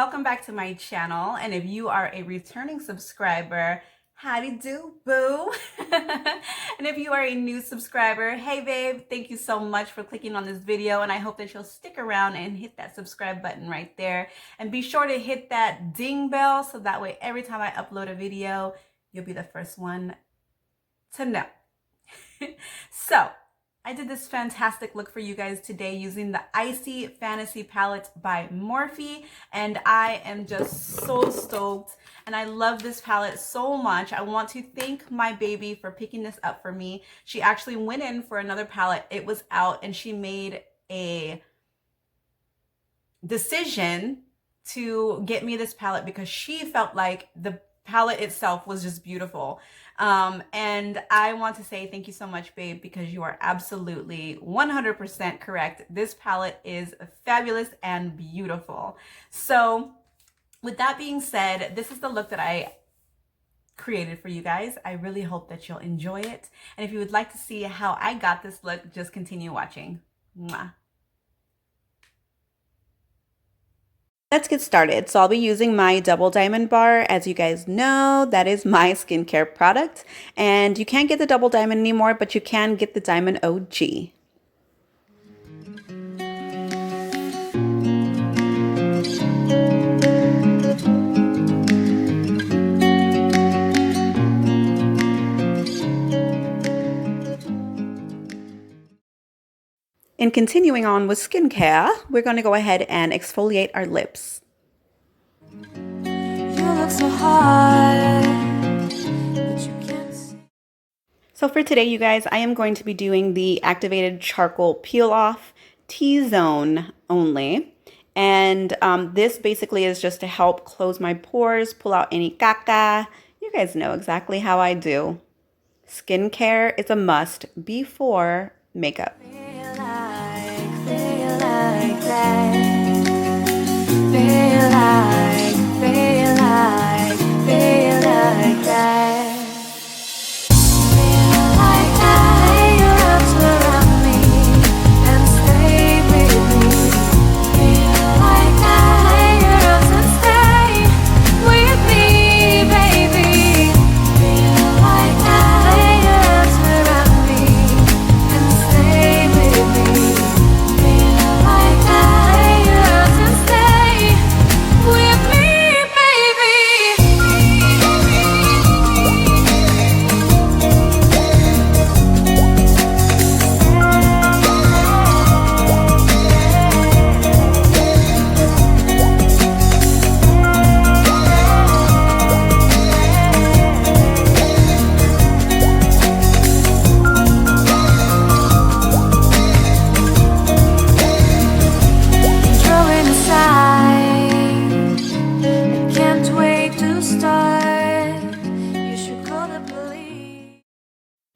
welcome back to my channel. And if you are a returning subscriber, howdy do, boo. And if you are a new subscriber, hey babe, thank you so much for clicking on this video. And I hope that you'll stick around and hit that subscribe button right there. And be sure to hit that ding bell so that way every time I upload a video, you'll be the first one to know. So I did this fantastic look for you guys today using the Icy Fantasy palette by Morphe, and I am just so stoked, and I love this palette so much. I want to thank my baby for picking this up for me. She actually went in for another palette. It was out, and she made a decision to get me this palette because she felt like the palette itself was just beautiful. And I want to say thank you so much, babe, because you are absolutely 100% correct. This palette is fabulous and beautiful. So with that being said, this is the look that I created for you guys. I really hope that you'll enjoy it. And if you would like to see how I got this look, just continue watching. Mwah. Let's get started. So I'll be using my double diamond bar. As you guys know, that is my skincare product. And you can't get the double diamond anymore, but you can get the diamond OG. And continuing on with skincare, we're going to go ahead and exfoliate our lips. You look so hard, but you can't see. So for today, you guys, I am going to be doing the activated charcoal peel off T-zone only. And this basically is just to help close my pores, pull out any caca. You guys know exactly how I do. Skincare is a must before makeup.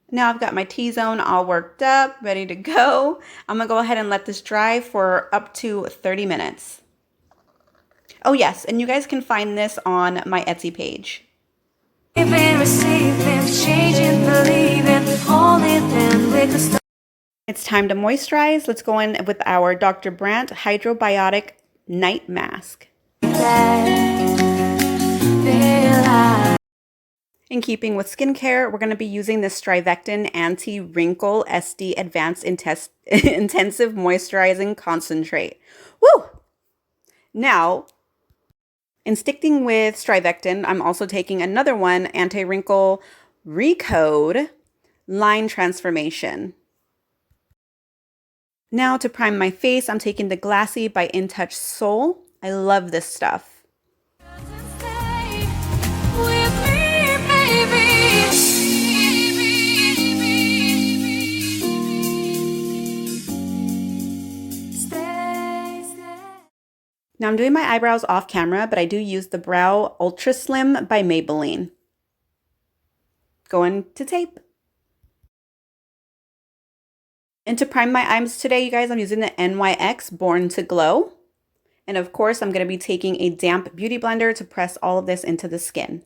Now I've got my T-zone all worked up, ready to go. I'm gonna go ahead and let this dry for up to 30 minutes. Oh yes, and you guys can find this on my Etsy page. It's time to moisturize. Let's go in with our Dr. Brandt Hydrobiotic Night Mask. In keeping with skincare, we're going to be using the StriVectin Anti-Wrinkle SD Advanced Intensive Moisturizing Concentrate. Woo! Now, in sticking with StriVectin, I'm also taking another one, Anti-Wrinkle Recode Line Transformation. Now to prime my face, I'm taking the Glassy by In Touch Soul. I love this stuff. Now I'm doing my eyebrows off camera, but I do use the Brow Ultra Slim by Maybelline. Going to tape. And to prime my eyes today, you guys, I'm using the NYX Born to Glow. And of course, I'm going to be taking a damp beauty blender to press all of this into the skin.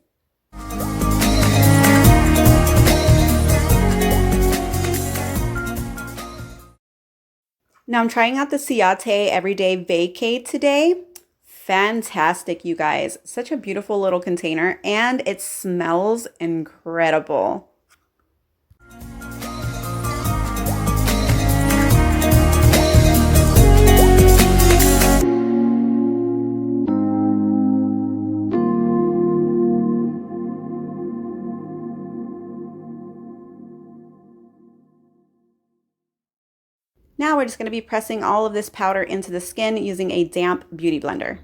Now I'm trying out the Ciate Everyday Vacay today. fantastic, you guys. Such a beautiful little container, and it smells incredible. Now we're just going to be pressing all of this powder into the skin using a damp beauty blender.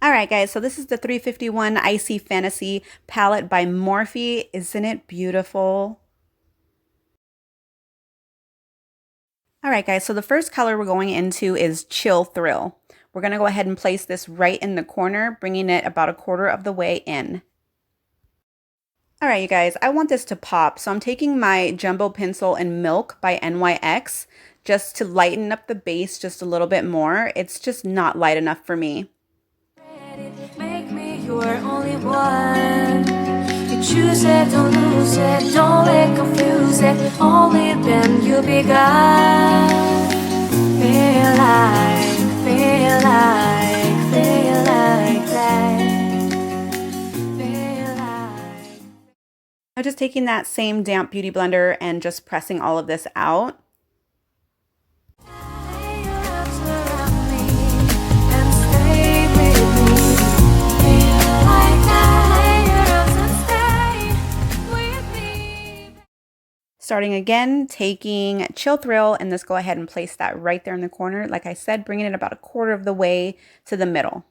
Alright guys, so this is the 351 Icy Fantasy palette by Morphe. Isn't it beautiful? Alright guys, so the first color we're going into is Chill Thrill. We're going to go ahead and place this right in the corner, bringing it about a quarter of the way in. Alright you guys, I want this to pop, so I'm taking my Jumbo Pencil in Milk by NYX just to lighten up the base just a little bit more. It's just not light enough for me. Make me your only one. You choose it, don't lose it, don't let confuse it. Only then you'll be gone. Feel like that. Feel like. I'm just taking that same damp beauty blender and just pressing all of this out. Starting again, taking Chill Thrill, and let's go ahead and place that right there in the corner. Like I said, bringing it about a quarter of the way to the middle.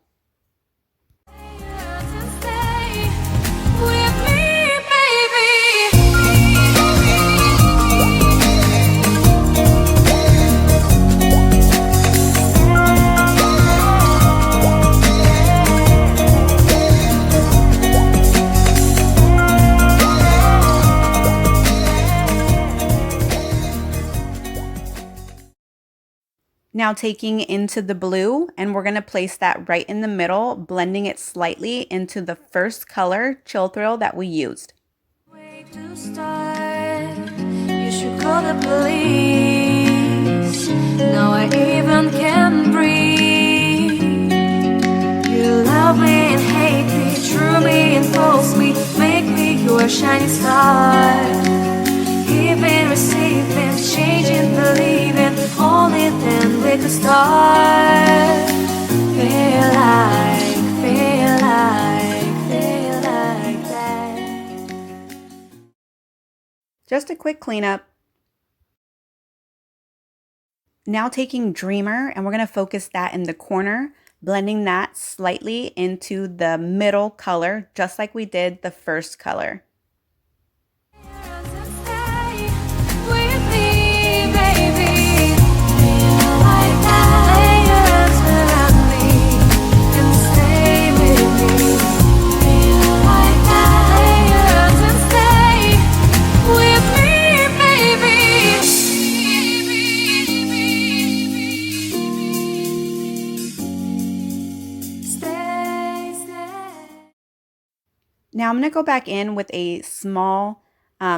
Now taking into the blue, and we're going to place that right in the middle, blending it slightly into the first color, Chill Thrill, that we used. Way to start. You should call the police. Now I even can breathe. You love me and hate me, true me and false me, make me your shining star. Giving, receiving, changing, believing, only then we could start. Feel like that. Just a quick cleanup. Now taking Dreamer, and we're going to focus that in the corner, blending that slightly into the middle color, just like we did the first color. Now I'm going to go back in with a small,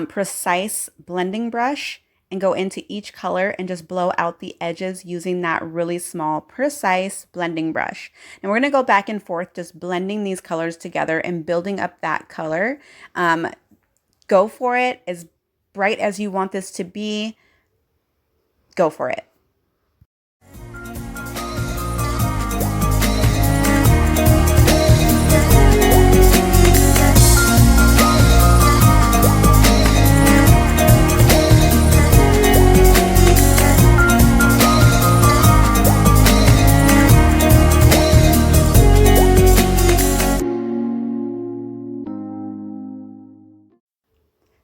precise blending brush and go into each color and just blow out the edges using that really small, precise blending brush. And we're going to go back and forth just blending these colors together and building up that color. Go for it. As bright as you want this to be, go for it.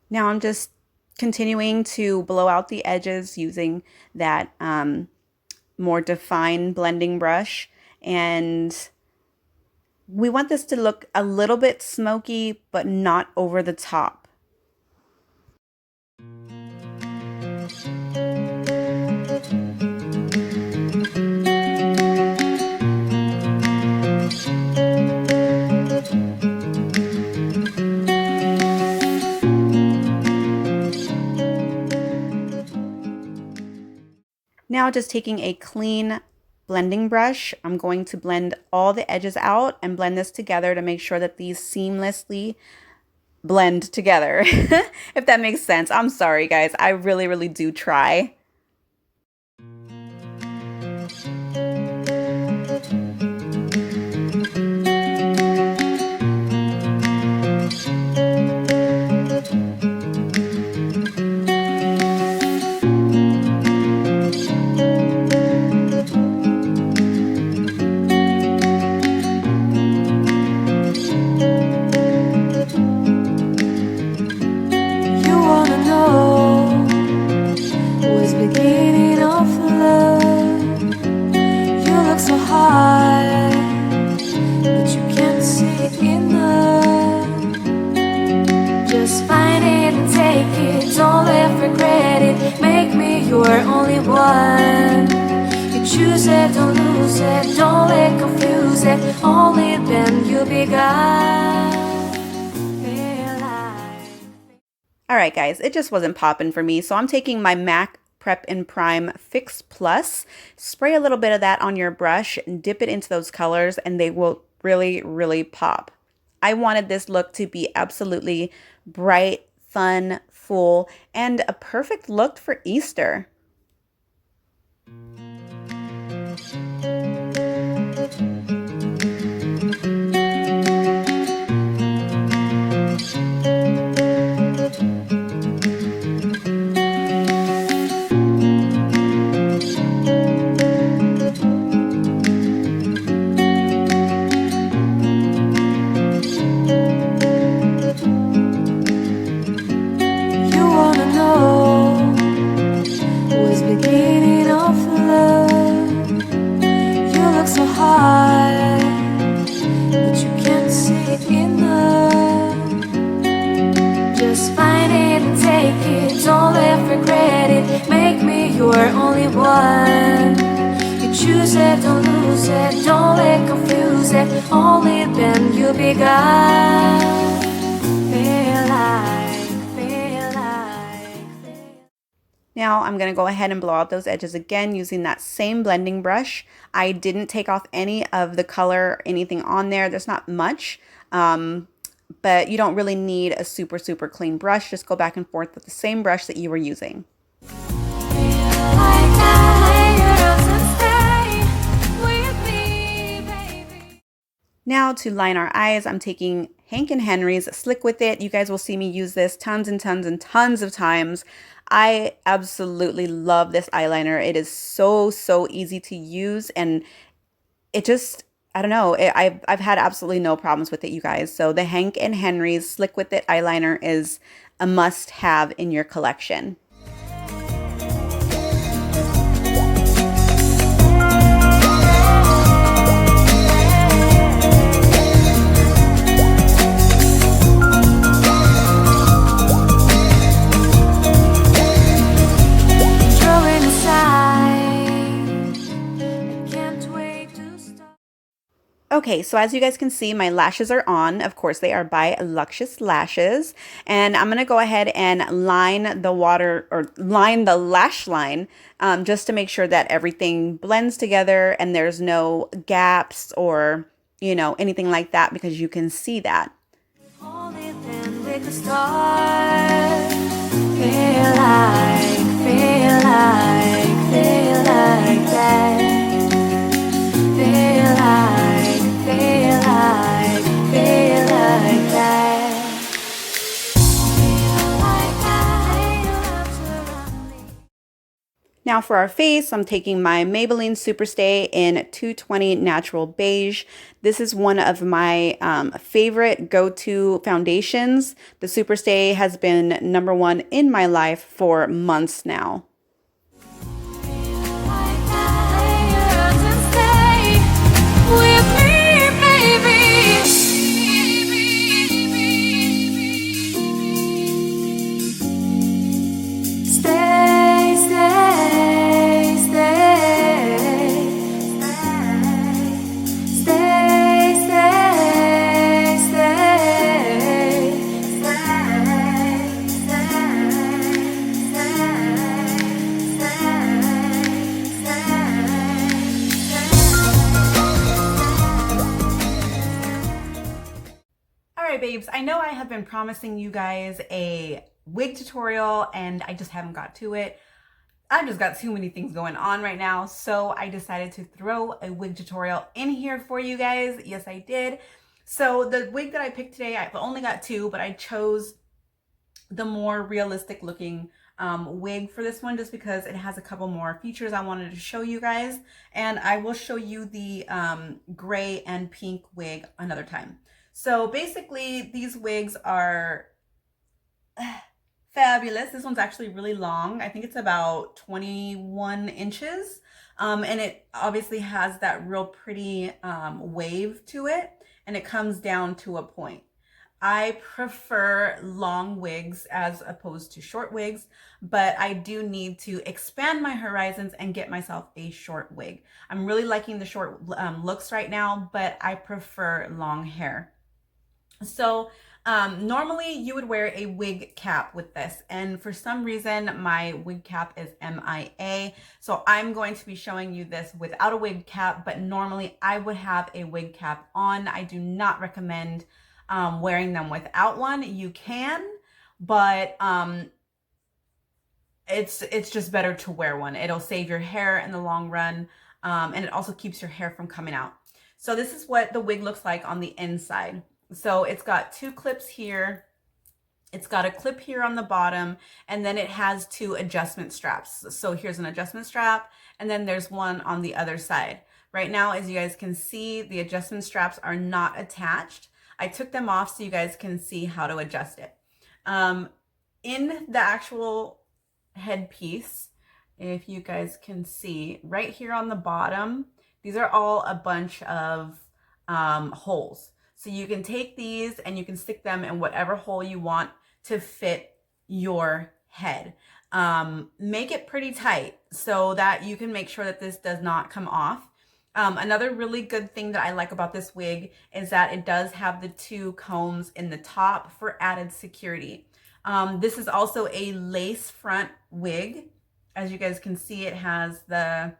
Now I'm just continuing to blow out the edges using that more defined blending brush. And we want this to look a little bit smoky, but not over the top. Now just taking a clean blending brush, I'm going to blend all the edges out and blend this together to make sure that these seamlessly blend together. If that makes sense. I'm sorry guys, I really do try. You're only one. You choose it, don't lose it, don't let confuse it. Only then you'll be gone. Alright guys, it just wasn't popping for me, so I'm taking my MAC Prep and Prime Fix Plus, spray a little bit of that on your brush, and dip it into those colors, and they will really pop. I wanted this look to be absolutely bright, fun, full, and a perfect look for Easter. You're only one. You choose it, don't lose it, don't let confuse it. Only then you'll be gone. Feel like. Now I'm going to go ahead and blow out those edges again using that same blending brush. I didn't take off any of the color or anything on there. There's not much, but you don't really need a super clean brush. Just go back and forth with the same brush that you were using. Now to line our eyes, I'm taking Hank & Henry's Slick With It. You guys will see me use this tons and tons of times. I absolutely love this eyeliner. It is so easy to use, and it just, I don't know, I've had absolutely no problems with it, you guys. So the Hank & Henry's Slick With It eyeliner is a must-have in your collection. Okay, so as you guys can see, my lashes are on. Of course, they are by Luscious Lashes. And I'm going to go ahead and line the lash line just to make sure that everything blends together and there's no gaps or, you know, anything like that, because you can see that. Only then we can start. Feel like that. Feel like Now for our face, I'm taking my Maybelline Superstay in 220 Natural Beige. This is one of my favorite go-to foundations. The Superstay has been #1 in my life for months now. right, babes, I know I have been promising you guys a wig tutorial and I just haven't got to it. I've just got too many things going on right now, so I decided to throw a wig tutorial in here for you guys. Yes, I did. So the wig that I picked today, I've only got two, but I chose the more realistic looking wig for this one just because it has a couple more features I wanted to show you guys. And I will show you the gray and pink wig another time. So basically these wigs are fabulous. This one's actually really long. I think it's about 21 inches. And it obviously has that real pretty wave to it, and it comes down to a point. I prefer long wigs as opposed to short wigs, but I do need to expand my horizons and get myself a short wig. I'm really liking the short looks right now, but I prefer long hair. So normally you would wear a wig cap with this, and for some reason my wig cap is MIA. So I'm going to be showing you this without a wig cap, but normally I would have a wig cap on. I do not recommend wearing them without one. You can, but it's just better to wear one. It'll save your hair in the long run, and it also keeps your hair from coming out. So this is what the wig looks like on the inside. So it's got two clips here. It's got a clip here on the bottom, and then it has two adjustment straps. So here's an adjustment strap, and then there's one on the other side. Right now, as you guys can see, the adjustment straps are not attached. I took them off so you guys can see how to adjust it. In the actual headpiece, if you guys can see, right here on the bottom, these are all a bunch of holes. So you can take these and you can stick them in whatever hole you want to fit your head. Make it pretty tight so that you can make sure that this does not come off. Another really good thing that I like about this wig is that it does have the two combs in the top for added security. This is also a lace front wig. As you guys can see, it has the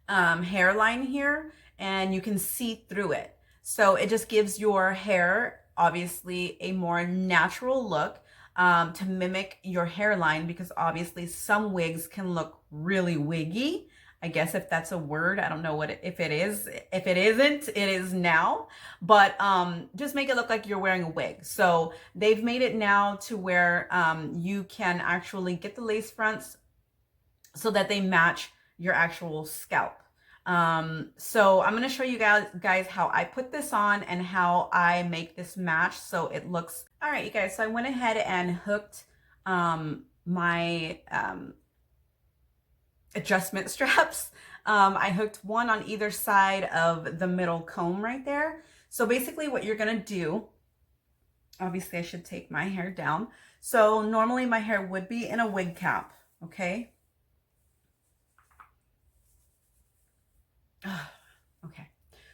hairline here, and you can see through it. So it just gives your hair, obviously, a more natural look to mimic your hairline, because obviously some wigs can look really wiggy. I guess if that's a word, I don't know if it is. If it isn't, it is now. But just make it look like you're wearing a wig. So they've made it now to where you can actually get the lace fronts so that they match your actual scalp. So I'm going to show you guys how I put this on and how I make this match so it looks all right. You guys, so I went ahead and hooked my adjustment straps. I hooked one on either side of the middle comb right there. So basically what you're going to do, obviously I should take my hair down. So normally my hair would be in a wig cap, okay? Okay,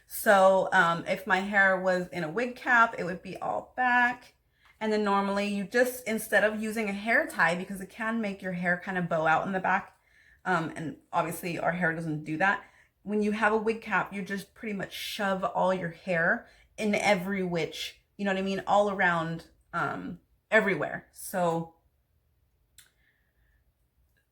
so if my hair was in a wig cap, it would be all back. And then normally you just, instead of using a hair tie, because it can make your hair kind of bow out in the back, and obviously our hair doesn't do that. When you have a wig cap, you just pretty much shove all your hair in every which, you know what I mean, all around, everywhere. So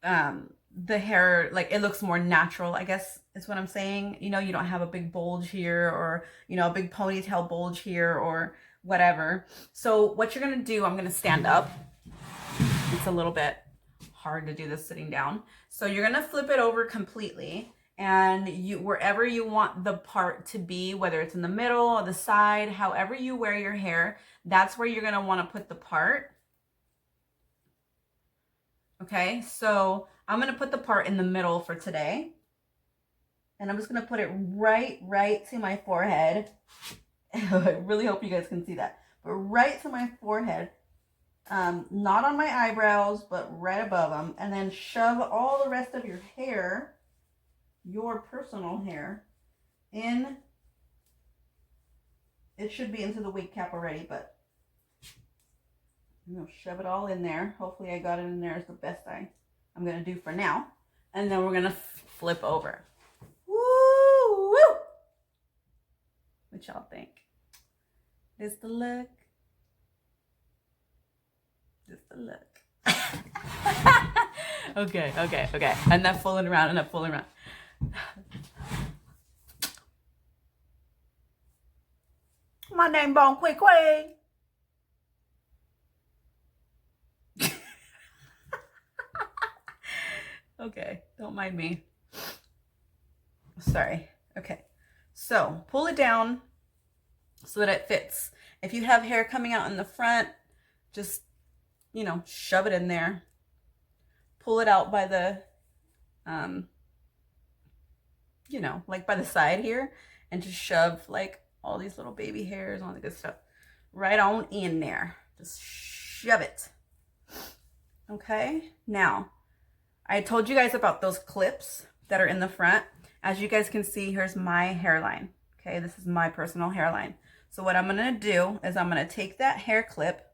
the hair, like, it looks more natural, I guess is what I'm saying. You know, you don't have a big bulge here, or, you know, a big ponytail bulge here, or whatever. So what you're gonna do, I'm gonna stand up. It's a little bit hard to do this sitting down. So you're gonna flip it over completely, and wherever you want the part to be, whether it's in the middle or the side, however you wear your hair, that's where you're gonna wanna put the part. Okay, so I'm gonna put the part in the middle for today. And I'm just gonna put it right to my forehead. I really hope you guys can see that. But right to my forehead. Not on my eyebrows, but right above them. And then shove all the rest of your hair, your personal hair, in. It should be into the wig cap already, but I'm gonna shove it all in there. Hopefully I got it in there is the best I'm gonna do for now. And then we're gonna flip over. Woo! What y'all think? This the look. This the look. Okay. Enough fooling around. My name Bone Quick. Okay, don't mind me. Sorry. Okay, so pull it down so that it fits. If you have hair coming out in the front, just, you know, shove it in there. Pull it out by the, you know, like by the side here, and just shove like all these little baby hairs, all the good stuff, right on in there. Just shove it. Okay, now, I told you guys about those clips that are in the front. As you guys can see, here's my hairline. Okay, this is my personal hairline. So what I'm gonna do is I'm gonna take that hair clip,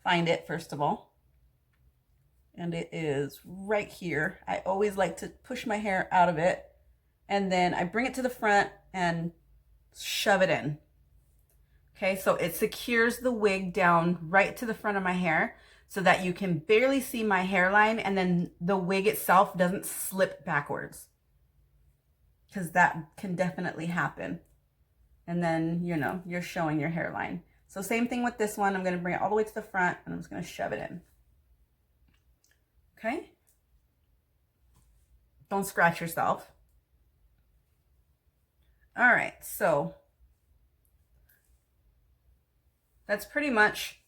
find it first of all, and it is right here. I always like to push my hair out of it, and then I bring it to the front and shove it in. Okay, so it secures the wig down right to the front of my hair so that you can barely see my hairline, and then the wig itself doesn't slip backwards, because that can definitely happen. And then, you know, you're showing your hairline. So same thing with this one. I'm going to bring it all the way to the front, and I'm just going to shove it in. Okay? Don't scratch yourself. All right, so that's pretty much,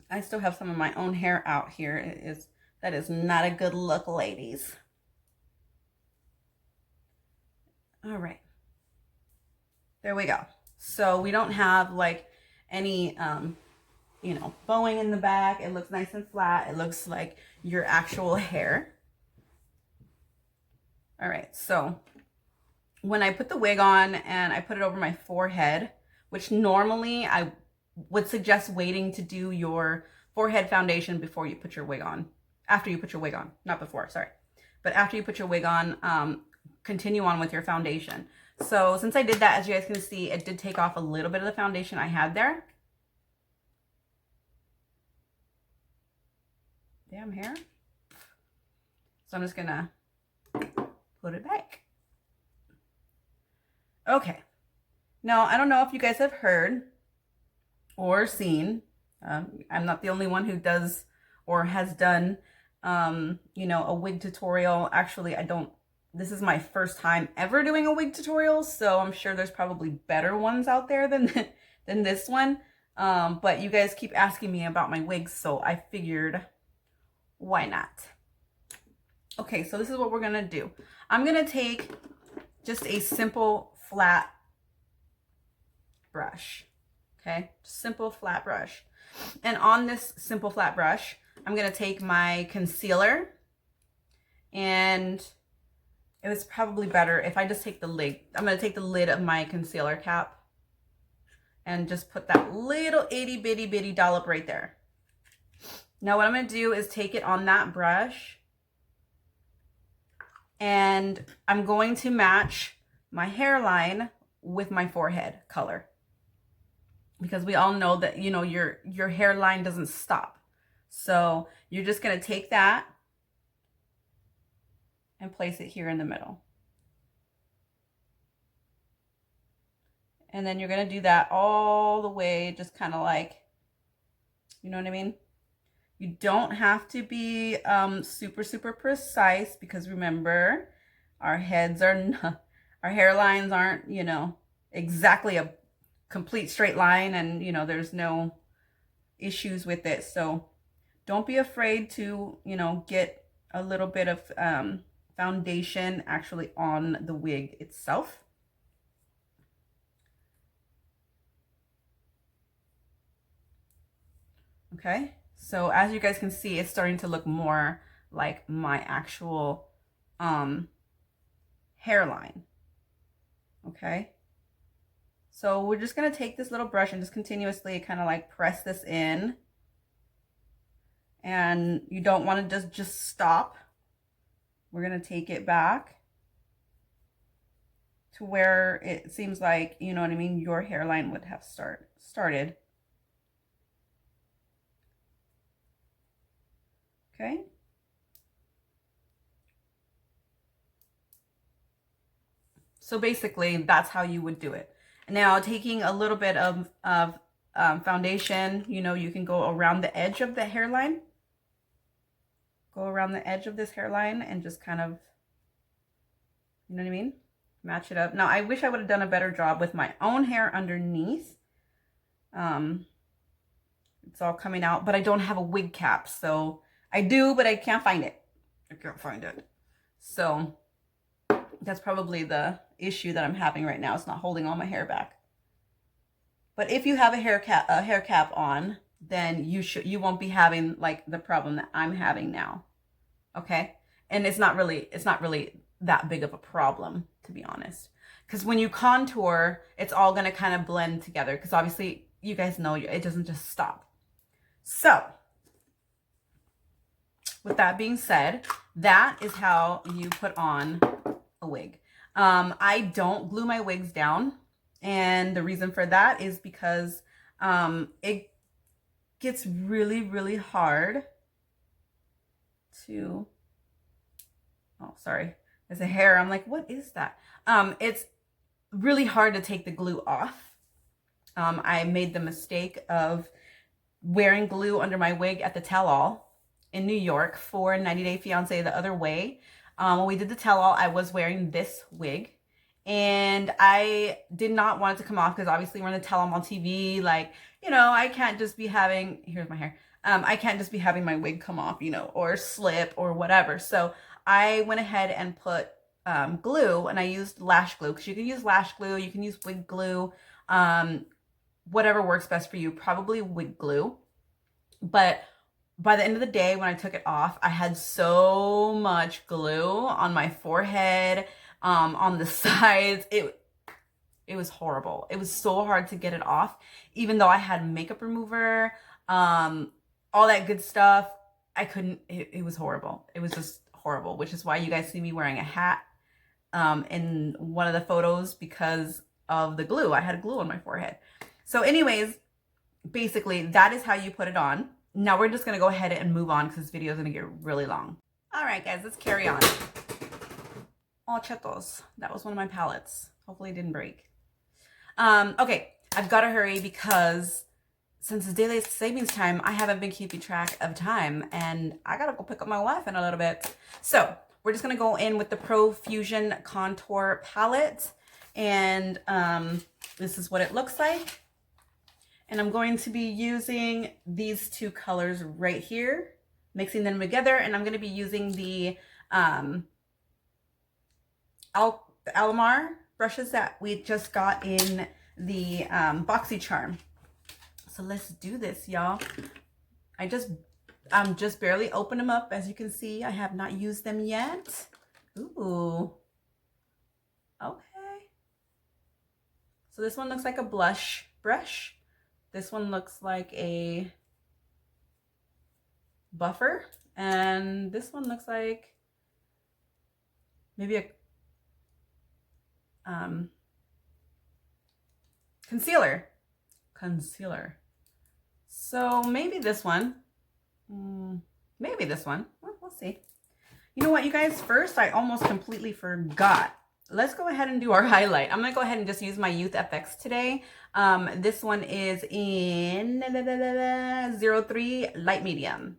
I still have some of my own hair out here. That is not a good look, ladies. All right. There we go. So we don't have like any, you know, bowing in the back. It looks nice and flat. It looks like your actual hair. All right. So when I put the wig on and I put it over my forehead, which normally I would suggest waiting to do your forehead foundation before you put your wig on. After you put your wig on. Not before, sorry. But after you put your wig on, continue on with your foundation. So since I did that, as you guys can see, it did take off a little bit of the foundation I had there. Damn hair. So I'm just gonna put it back. Okay. Now, I don't know if you guys have heard or seen, I'm not the only one who does or has done, you know, a wig tutorial. Actually, this is my first time ever doing a wig tutorial, so I'm sure there's probably better ones out there than this one. But you guys keep asking me about my wigs, so I figured, why not? Okay, so this is what we're gonna do. I'm gonna take just a simple flat brush. Okay, simple flat brush. And on this simple flat brush, I'm gonna take my concealer, and it was probably better if I just take the lid. I'm gonna take the lid of my concealer cap and just put that little itty bitty dollop right there. Now what I'm gonna do is take it on that brush, and I'm going to match my hairline with my forehead color, because we all know that, you know, your hairline doesn't stop. So you're just gonna take that and place it here in the middle. And then you're gonna do that all the way, just kind of like, you know what I mean? You don't have to be super precise, because remember, our hairlines aren't, you know, exactly a complete straight line, and, you know, there's no issues with it. So don't be afraid to, you know, get a little bit of foundation actually on the wig itself. Okay, so as you guys can see, it's starting to look more like my actual hairline. Okay, so we're just gonna take this little brush and just continuously kind of like press this in, and you don't want to just stop. We're gonna take it back to where it seems like, you know what I mean, your hairline would have started. Okay. So basically, that's how you would do it. Now, taking a little bit of foundation, you know, you can go around the edge of the hairline. Go around the edge of this hairline and just kind of, you know what I mean? Match it up. Now, I wish I would have done a better job with my own hair underneath. It's all coming out, but I don't have a wig cap. So I do, but I can't find it. I can't find it. So that's probably the issue that I'm having right now. It's not holding all my hair back. But if you have a hair cap on, then you won't be having like the problem that I'm having now. Okay? And it's not really that big of a problem, to be honest. Because when you contour, it's all going to kind of blend together. Because obviously, you guys know it doesn't just stop. So, with that being said, that is how you put on a wig. I don't glue my wigs down. And the reason for that is because it gets really, really hard to... Oh, sorry. There's a hair. I'm like, what is that? It's really hard to take the glue off. I made the mistake of wearing glue under my wig at the tell-all in New York for 90 Day Fiance the other way. When we did the tell-all, I was wearing this wig. And I did not want it to come off because obviously we're in the tell-all on TV. Like, you know, I can't just be having... Here's my hair. I can't just be having my wig come off, you know, or slip or whatever. So I went ahead and put glue, and I used lash glue, because you can use lash glue, you can use wig glue, whatever works best for you, probably wig glue. But by the end of the day, when I took it off, I had so much glue on my forehead, on the sides. It was horrible. It was so hard to get it off, even though I had makeup remover, all that good stuff. I couldn't. It was horrible. It was just horrible, which is why you guys see me wearing a hat in one of the photos, because of the glue. I had glue on my forehead. So anyways, basically that is how you put it on. Now we're just going to go ahead and move on, because this video is going to get really long. All right, guys, let's carry on. Oh, chetos. That was one of my palettes. Hopefully it didn't break. Okay, I've got to hurry because since it's daylight savings time, I haven't been keeping track of time, and I got to go pick up my wife in a little bit. So we're just going to go in with the Profusion Contour Palette, and this is what it looks like. And I'm going to be using these two colors right here, mixing them together, and I'm going to be using the Alamar brushes that we just got in the BoxyCharm. So let's do this, y'all. I'm just barely opened them up. As you can see, I have not used them yet. Ooh. Okay. So this one looks like a blush brush. This one looks like a buffer. And this one looks like maybe a concealer. So maybe this one. Maybe this one. Well, we'll see. You know what, you guys? First, I almost completely forgot. Let's go ahead and do our highlight. I'm going to go ahead and just use my Youth FX today. This one is in 03 Light Medium.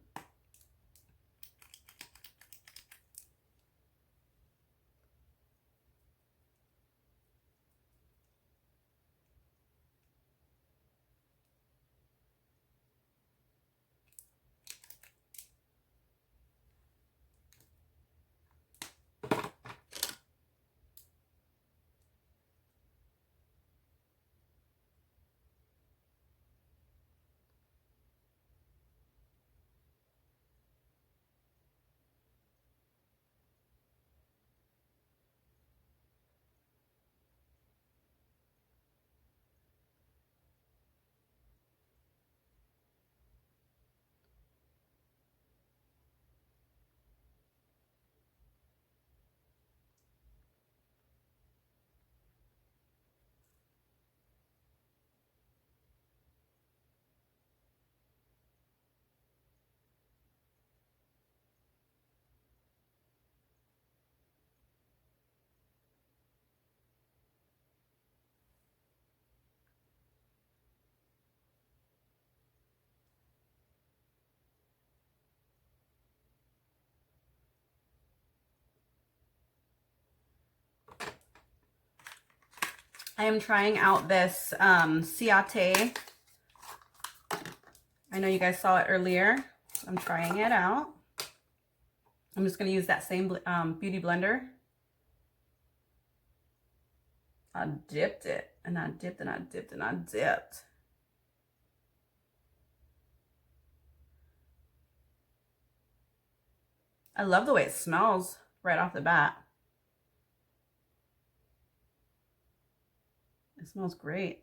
I am trying out this ciate. I know you guys saw it earlier. I'm trying it out. I'm just going to use that same beauty blender. I dipped it, and I dipped, and I dipped, and I dipped. I love the way it smells right off the bat. It smells great.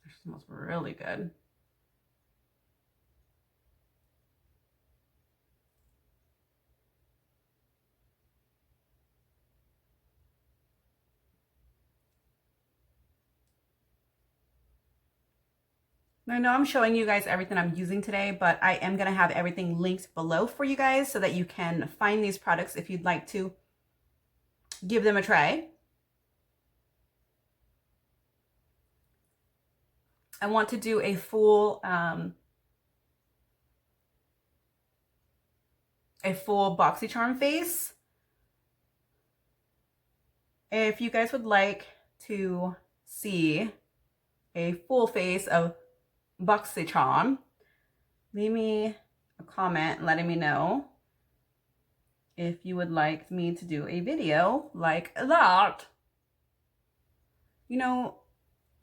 It smells really good. I know I'm showing you guys everything I'm using today, but I am going to have everything linked below for you guys so that you can find these products if you'd like to give them a try. I want to do a full BoxyCharm face. If you guys would like to see a full face of BoxyCharm, leave me a comment letting me know if you would like me to do a video like that. You know,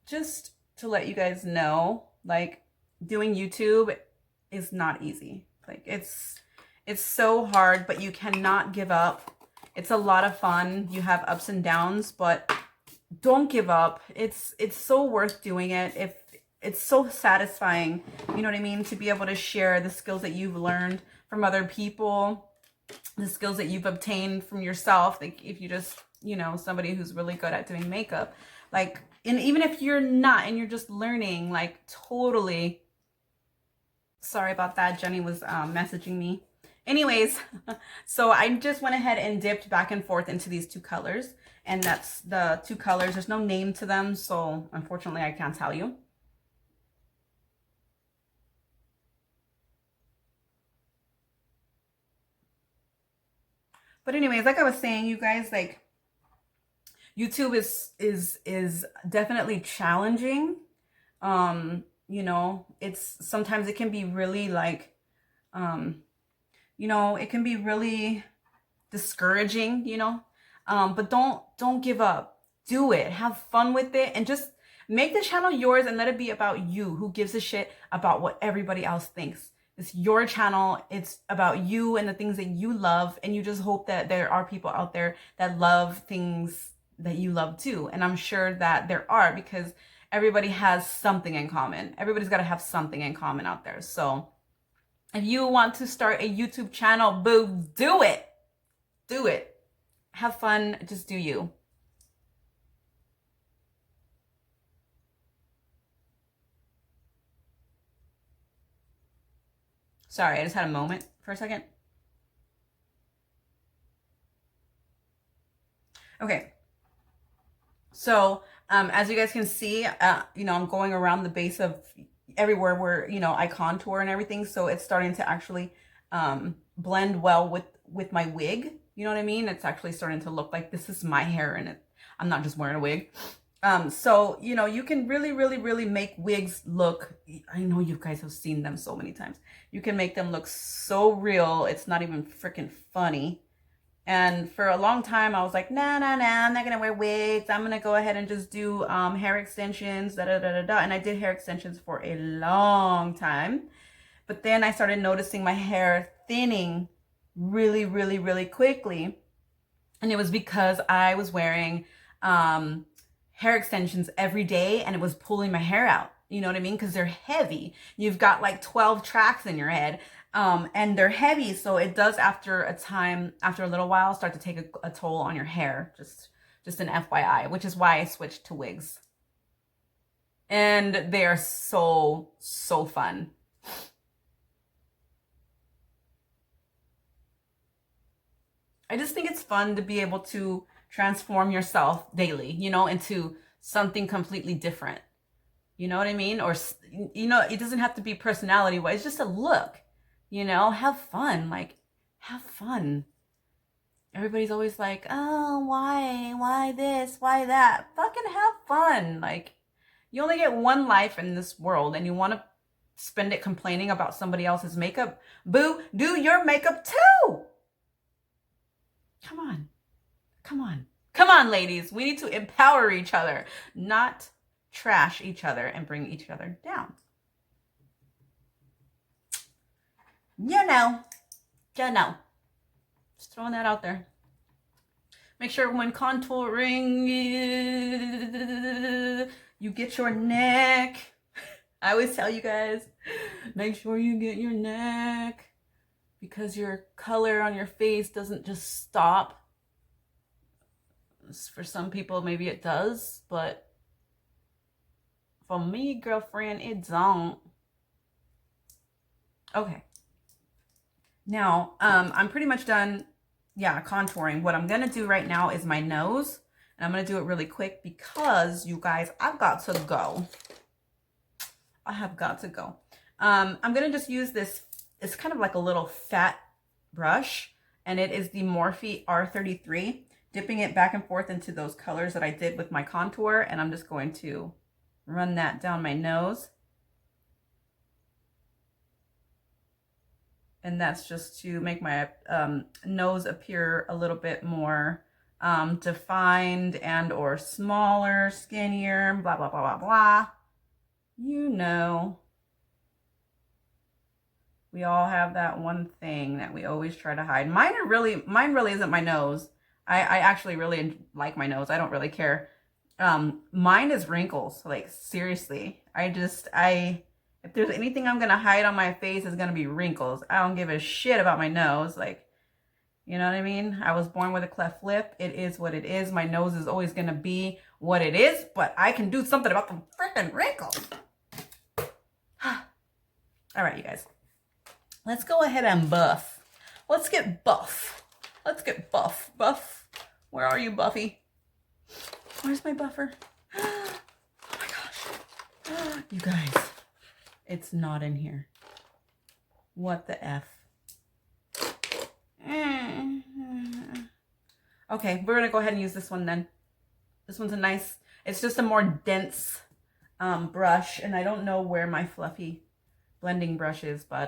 just to let you guys know, like, doing YouTube is not easy. Like, it's so hard, but you cannot give up. It's a lot of fun. You have ups and downs, but don't give up. It's so worth doing it. If it's so satisfying, you know what I mean, to be able to share the skills that you've learned from other people, the skills that you've obtained from yourself. Like, if you just, you know, somebody who's really good at doing makeup, like, and even if you're not and you're just learning, like, totally. Sorry about that. Jenny was messaging me. Anyways, so I just went ahead and dipped back and forth into these two colors, and that's the two colors. There's no name to them, so unfortunately I can't tell you. But anyways, like I was saying, you guys, like, YouTube is definitely challenging. You know, it's sometimes it can be really like, you know, it can be really discouraging, you know. But don't give up. Do it. Have fun with it, and just make the channel yours and let it be about you. Who gives a shit about what everybody else thinks? It's your channel. It's about you and the things that you love, and you just hope that there are people out there that love things that you love too. And I'm sure that there are, because everybody has something in common. Everybody's got to have something in common out there. So if you want to start a YouTube channel, boo, do it. Do it. Have fun. Just do you. Sorry, I just had a moment for a second. Okay. So, as you guys can see, you know, I'm going around the base of everywhere where, you know, I contour and everything. So it's starting to actually blend well with my wig. You know what I mean? It's actually starting to look like this is my hair, and I'm not just wearing a wig. So, you know, you can really make wigs look, I know you guys have seen them so many times. You can make them look so real. It's not even freaking funny. And for a long time, I was like, nah, I'm not going to wear wigs. I'm going to go ahead and just do hair extensions, And I did hair extensions for a long time. But then I started noticing my hair thinning really quickly. And it was because I was wearing hair extensions every day, and it was pulling my hair out. You know what I mean? Because they're heavy. You've got like 12 tracks in your head. And they're heavy, so it does after a little while, start to take a toll on your hair. Just an FYI, which is why I switched to wigs. And they are so fun. I just think it's fun to be able to transform yourself daily, you know, into something completely different. You know what I mean? Or, you know, it doesn't have to be personality-wise, it's just a look. You know, have fun. Like, have fun. Everybody's always like, oh, why this, why that? Fucking have fun. Like, you only get one life in this world, and you want to spend it complaining about somebody else's makeup. Boo, do your makeup too. Come on. Come on. Come on, ladies. We need to empower each other, not trash each other and bring each other down. You know. Just throwing that out there. Make sure when contouring, you get your neck. I always tell you guys, make sure you get your neck, because your color on your face doesn't just stop. For some people, maybe it does, but for me, girlfriend, it don't. Okay. Now, I'm pretty much done, contouring. What I'm gonna do right now is my nose, and I'm gonna do it really quick because, you guys, I've got to go. I have got to go. I'm gonna just use this, it's kind of like a little fat brush, and it is the Morphe R33, dipping it back and forth into those colors that I did with my contour, and I'm just going to run that down my nose. And that's just to make my nose appear a little bit more defined and or smaller, skinnier, blah, blah, blah, blah, blah. You know. We all have that one thing that we always try to hide. Mine really isn't my nose. I actually really like my nose. I don't really care. Mine is wrinkles. Like, seriously. If there's anything I'm going to hide on my face, it's going to be wrinkles. I don't give a shit about my nose. Like, you know what I mean? I was born with a cleft lip. It is what it is. My nose is always going to be what it is, but I can do something about the freaking wrinkles. All right, you guys. Let's go ahead and buff. Let's get buff. Let's get buff. Buff. Where are you, Buffy? Where's my buffer? Oh my gosh. You guys. It's not in here. What the F? Okay, we're gonna go ahead and use this one then. This one's it's just a more dense brush, and I don't know where my fluffy blending brush is, but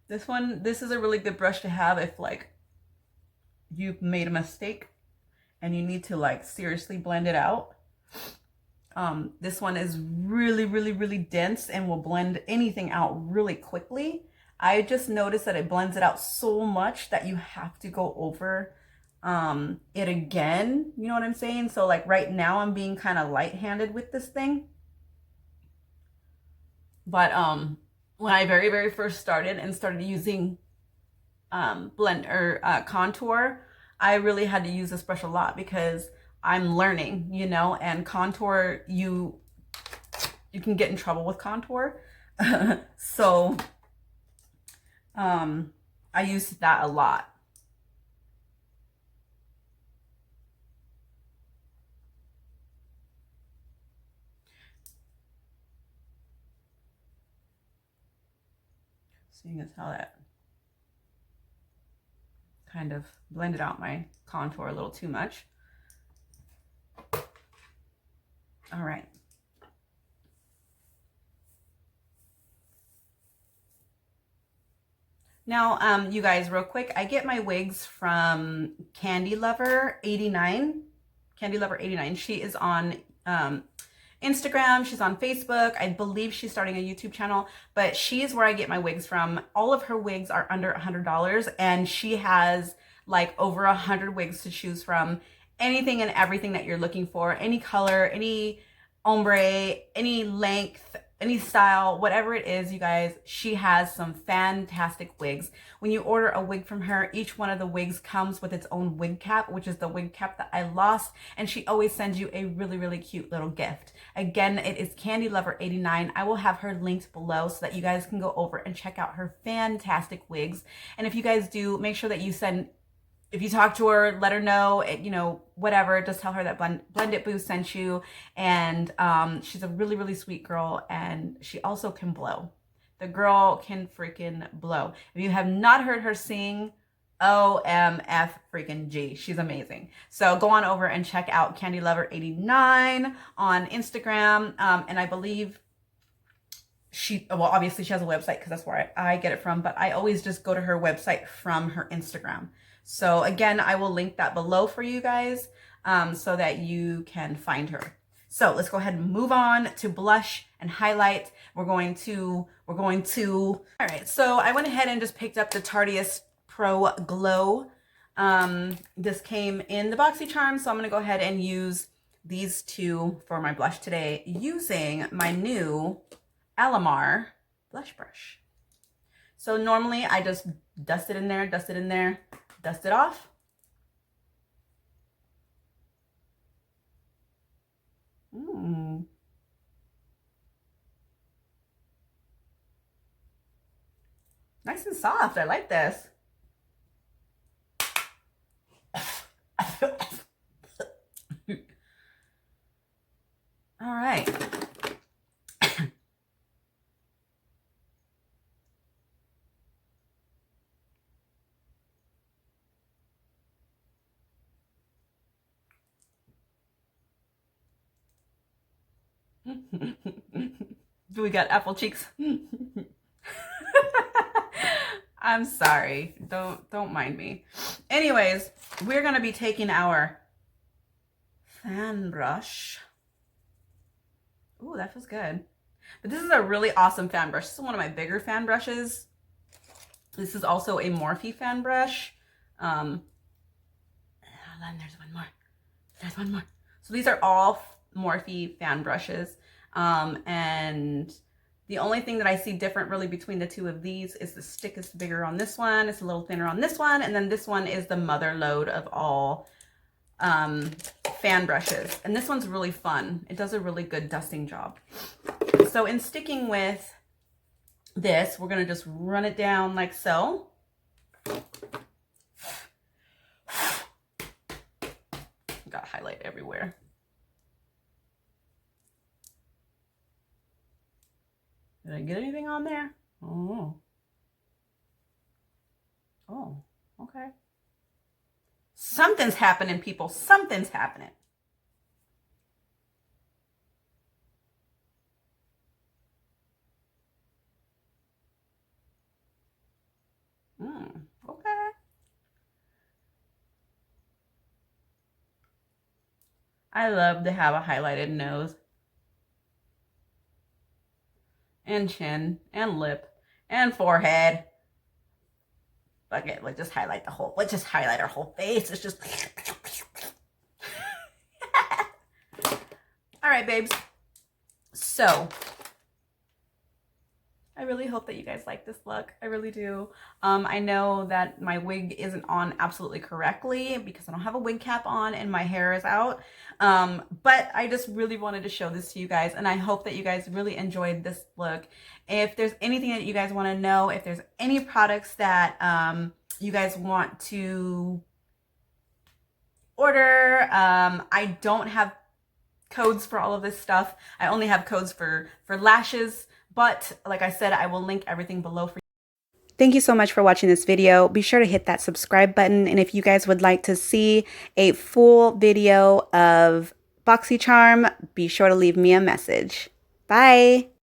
this is a really good brush to have if, like, you've made a mistake and you need to, like, seriously blend it out. This one is really, really, really dense and will blend anything out really quickly. I just noticed that it blends it out so much that you have to go over it again. You know what I'm saying? So, like, right now I'm being kind of light-handed with this thing. But when I very, very first started using contour, I really had to use this brush a lot because I'm learning, you know, and contour, you can get in trouble with contour. So I used that a lot. Seeing as how that kind of blended out my contour a little too much. All right. Now, you guys, real quick, I get my wigs from Candy Lover 89. Candy Lover 89. She is on Instagram. She's on Facebook. I believe she's starting a YouTube channel, but she is where I get my wigs from. All of her wigs are under $100, and she has like over 100 wigs to choose from. Anything and everything that you're looking for, any color, any ombre, any length, any style, whatever it is, you guys, she has some fantastic wigs. When you order a wig from her, each one of the wigs comes with its own wig cap, which is the wig cap that I lost, and she always sends you a really, really cute little gift. Again, it is Candy Lover 89. I will have her linked below so that you guys can go over and check out her fantastic wigs. And if you guys do, make sure that you send if you talk to her, let her know, you know, whatever, just tell her that Blend It Boo sent you. And she's a really, really sweet girl. And she also can blow. The girl can freaking blow. If you have not heard her sing, OMF freaking G. She's amazing. So go on over and check out Candy Lover 89 on Instagram. And I believe well, obviously she has a website because that's where I get it from, but I always just go to her website from her Instagram. So again, I will link that below for you guys so that you can find her. So let's go ahead and move on to blush and highlight. We're going to, all right. So I went ahead and just picked up the Tarteist Pro Glow. This came in the BoxyCharm, so I'm gonna go ahead and use these two for my blush today using my new Alamar blush brush. So normally I just dust it in there, dust it off. Nice and soft. I like this. All right. We got apple cheeks. I'm sorry. Don't mind me. Anyways, we're gonna be taking our fan brush. Ooh, that feels good. But this is a really awesome fan brush. This is one of my bigger fan brushes. This is also a Morphe fan brush. And there's one more. There's one more. So these are all Morphe fan brushes. And the only thing that I see different really between the two of these is the stick is bigger on this one. It's a little thinner on this one. And then this one is the mother load of all fan brushes. And this one's really fun. It does a really good dusting job. So in sticking with this, we're going to just run it down like so. Got highlight everywhere. Did I get anything on there? Oh. Oh, okay. Something's happening, people. Something's happening. Okay. I love to have a highlighted nose. And chin, and lip, and forehead. Okay, let's just highlight the whole, let's just highlight our whole face. It's just, all right, babes. So, I really hope that you guys like this look. I really do. I know that my wig isn't on absolutely correctly because I don't have a wig cap on and my hair is out. But I just really wanted to show this to you guys, and I hope that you guys really enjoyed this look. If there's anything that you guys want to know, if there's any products that you guys want to order, I don't have codes for all of this stuff. I only have codes for lashes. But like I said, I will link everything below for you. Thank you so much for watching this video. Be sure to hit that subscribe button. And if you guys would like to see a full video of BoxyCharm, be sure to leave me a message. Bye.